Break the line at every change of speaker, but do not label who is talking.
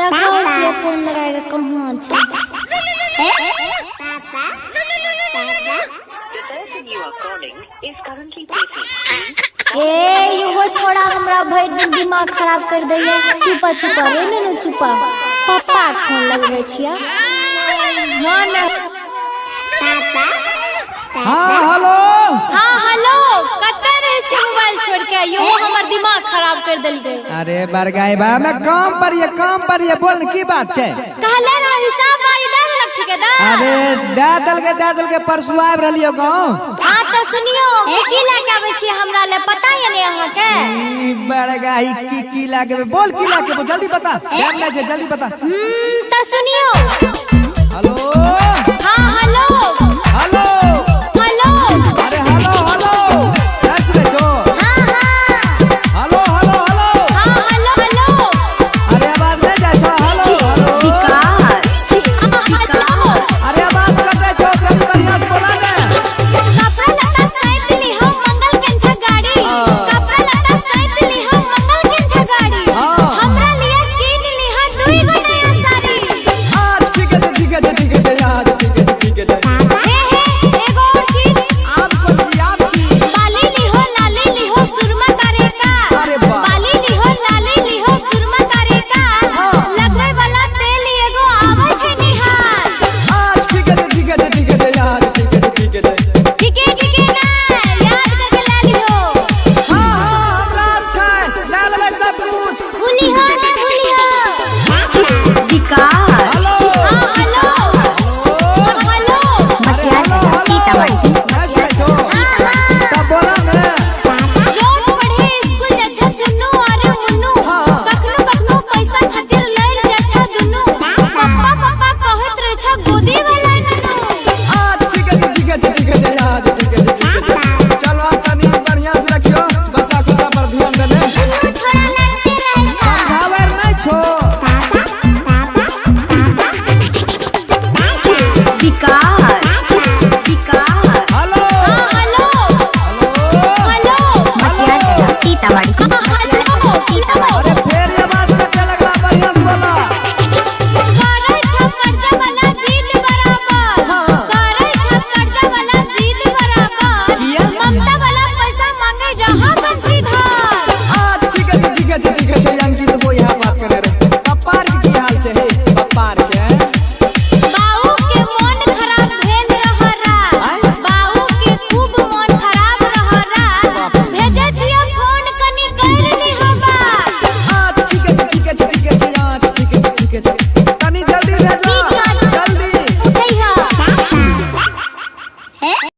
देखो छिए फोन लगाए के कहां छै। ए यो छोड़ा हमरा भर दिन दिमाग खराब कर दैया। चुपा चुपा रे न चुपा पापा फोन लगबै छिया।
हां न हां हेलो
हां हेलो कतै रहे छी मोबाइल छोड़ के यो हमर दिमाग खराब कर देलकै।
अरे बरगाई बा मैं काम पर ये बोल की बात छै।
कहले ना हिसाब बारी दे देलक ठेकेदार।
अरे दे दल के परसू आब रहलियो गांव।
हां त सुनियो की लेके आबै छी हमरा ले पता है ने अहाँ के।
ई बरगाई की लागे बोल की लागे जल्दी बता। टाइम नै छै जल्दी बता।
त सुनियो
हेलो